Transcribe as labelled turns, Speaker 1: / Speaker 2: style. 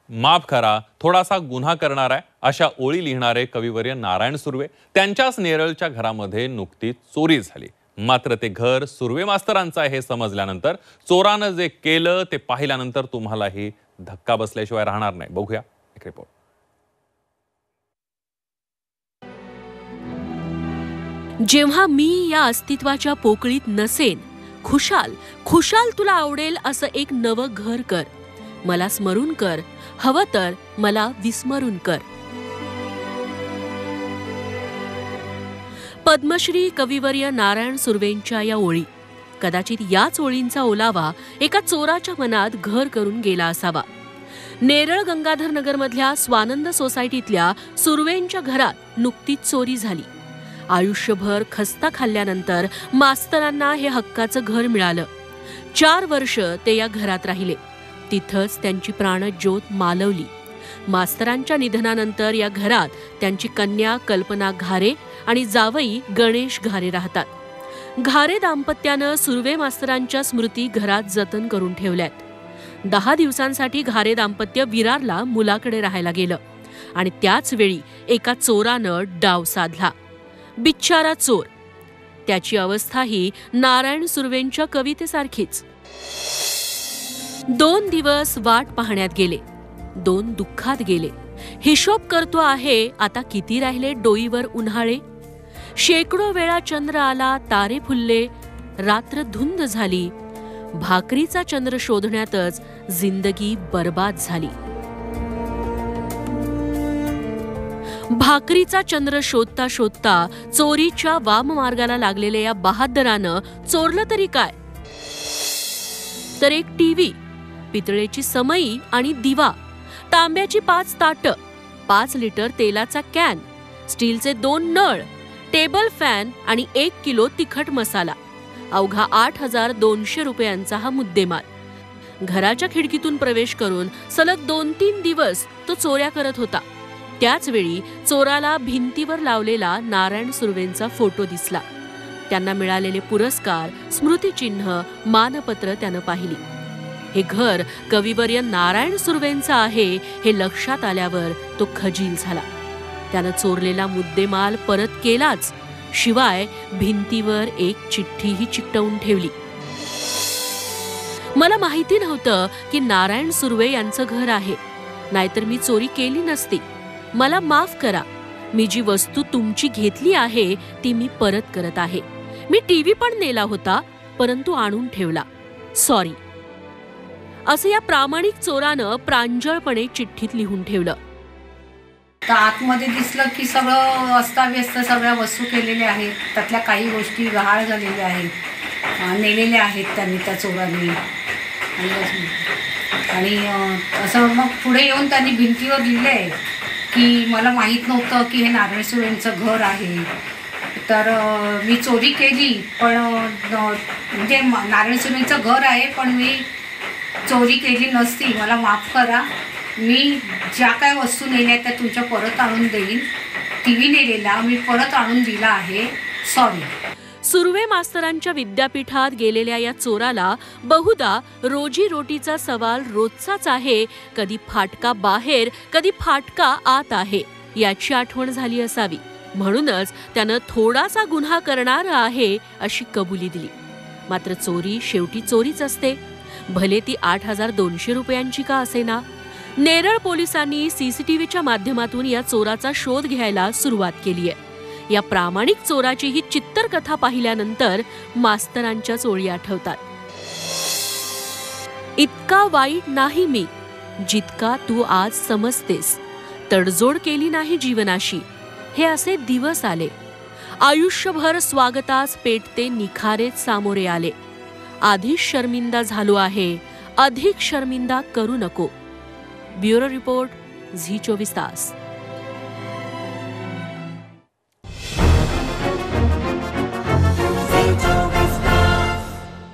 Speaker 1: माफ करा, थोडासा गुन्हा करणार आहे अशा ओळी लिहिणारे कविवर्य नारायण सुर्वे त्यांच्याच नेरळच्या घरामध्ये नुकतीच चोरी झाली। मात्र ते घर सुर्वे मास्तरांचं आहे हे समजल्यानंतर चोरानं जे केलं ते पाहिल्यानंतर तुम्हालाही धक्का बसल्याशिवाय राहणार नाही। बघूया एक रिपोर्ट।
Speaker 2: जेव्हा मी या अस्तित्वाच्या पोकळीत नसेन, खुशाल खुशाल तुला आवडेल असं एक नवं घर कर। मला स्मरून कर, हवं तर मला विस्मरून कर। पद्मश्री कविवर्य नारायण सुर्वेंच्या या ओळी, कदाचित याच ओळींचा ओलावा एका चोराच्या मनात घर करून गेला असावा। नेरळ गंगाधर नगरमधल्या स्वानंद सोसायटीतल्या सुर्वेंच्या घरात नुकतीच चोरी झाली। आयुष्यभर खस्ता खाल्ल्यानंतर मास्तरांना हे हक्काचं घर मिळालं। 4 वर्ष ते या घरात राहिले, तिथंच त्यांची प्राणज्योत मालवली। मास्तरांच्या निधनानंतर या घरात त्यांची कन्या कल्पना घारे आणि जावई गणेश घारे राहतात। घारे दाम्पत्यानं सुर्वे मास्तरांच्या स्मृती घरात जतन करून ठेवल्यात। 10 दिवसांसाठी घारे दाम्पत्य विरारला मुलाकडे राहायला गेलं आणि त्याच वेळी एका चोरानं डाव साधला। बिचारा चोर, त्याची अवस्थाही नारायण सुर्वेंच्या कवितेसारखीच। 2 दिवस वाट पाहण्यात गेले, 2 दुःखात गेले। हिशोब करतो आहे आता किती राहिले डोईवर उन्हाळे। शेकडो वेळा चंद्र आला, तारे फुलले, रात्र धुंद झाली। भाकरीचा चंद्र शोधण्यातच जिंदगी बर्बाद झाली। भाकरीचा चंद्र शोधता शोधता चोरीच्या वाम मार्गाला लागलेल्या या बहादरानं चोरलं तरी काय, तर एक टीव्ही, पितळेची समई आणि दिवा, तांब्याची 5 ताटं, 5 लिटर तेलाचा कॅन, स्टीलचे 2 नळ, टेबल फॅन आणि 1 किलो तिखट मसाला। अवघा 8,200 रुपयांचा हा मुद्देमाल। घराच्या खिडकीतून प्रवेश करून सलग 2-3 दिवस तो चोऱ्या करत होता। त्याच वेळी चोराला भिंतीवर लावलेला नारायण सुर्वेंचा फोटो दिसला। त्यांना मिळालेले पुरस्कार, स्मृतिचिन्ह, मानपत्र त्यानं पाहिली। हे घर कविवर्य नारायण सुर्वेंचं आहे हे लक्षात आल्यावर तो खजील झाला। त्यानं चोरलेला मुद्देमाल परत केलाच, शिवाय भिंतीवर एक चिठ्ठीही चिकटवून ठेवली। मला माहिती नव्हतं की नारायण सुर्वे यांचं घर आहे, नाहीतर मी चोरी केली नसती। मला माफ करा, मी जी वस्तू तुमची घेतली आहे ती मी परत करत आहे। मी टीव्ही पण नेला होता, परंतु आणून ठेवला, सॉरी, असं या प्रामाणिक चोरानं प्रांजळपणे चिठ्ठीत लिहून ठेवलं।
Speaker 3: आतमध्ये दिसलं की सगळं अस्ताव्यस्त, सगळ्या वस्तू केलेल्या आहेत, त्यातल्या काही गोष्टी गहाळ झालेल्या आहेत, नेलेल्या आहेत त्यांनी त्या चोरांनी। आणि असं मग पुढे येऊन त्यांनी भिंतीवर लिहिलंय की मला माहीत नव्हतं की हे नारायण सुर्वेंचं घर आहे, तर मी चोरी केली, पण म्हणजे नारायण सुर्वेंचं घर आहे पण मी चोरी केली नसती, मला माफ करा। मी ज्या काय वस्तू नेल्या त्या तुमच्या परत आणून देईन। टीव्ही नेलेला मी परत आणून दिला आहे, सॉरी।
Speaker 2: सुर्वे मास्तरांच्या विद्यापीठात गेलेल्या या चोराला बहुधा रोजीरोटीचा सवाल रोजचाच आहे। कधी फाटका बाहेर, कधी फाटका आत आहे याची आठवण झाली असावी, म्हणूनच त्यानं थोडासा गुन्हा करणार आहे अशी कबुली दिली। मात्र चोरी शेवटी चोरीच असते, भले ती 8,200 रुपयांची का असेना। नेरळ पोलिसांनी सीसीटीव्हीच्या माध्यमातून या चोराचा शोध घ्यायला सुरुवात केली आहे। या प्रामाणिक चोराची ही चित्तरकथा पाहिल्यानंतर मास्तरांच्याच ओळी आठवतात। इतका वाईट नाही मी, जितका तू आज समजतेस। तडजोड केली नाही जीवनाशी, हे असे दिवस आले। आयुष्यभर स्वागतास पेटते निखारेच सामोरे आले। आधीच शर्मिंदा झालो आहे, अधिक शर्मिंदा करू नको। ब्युरो रिपोर्ट, झी 24 तास।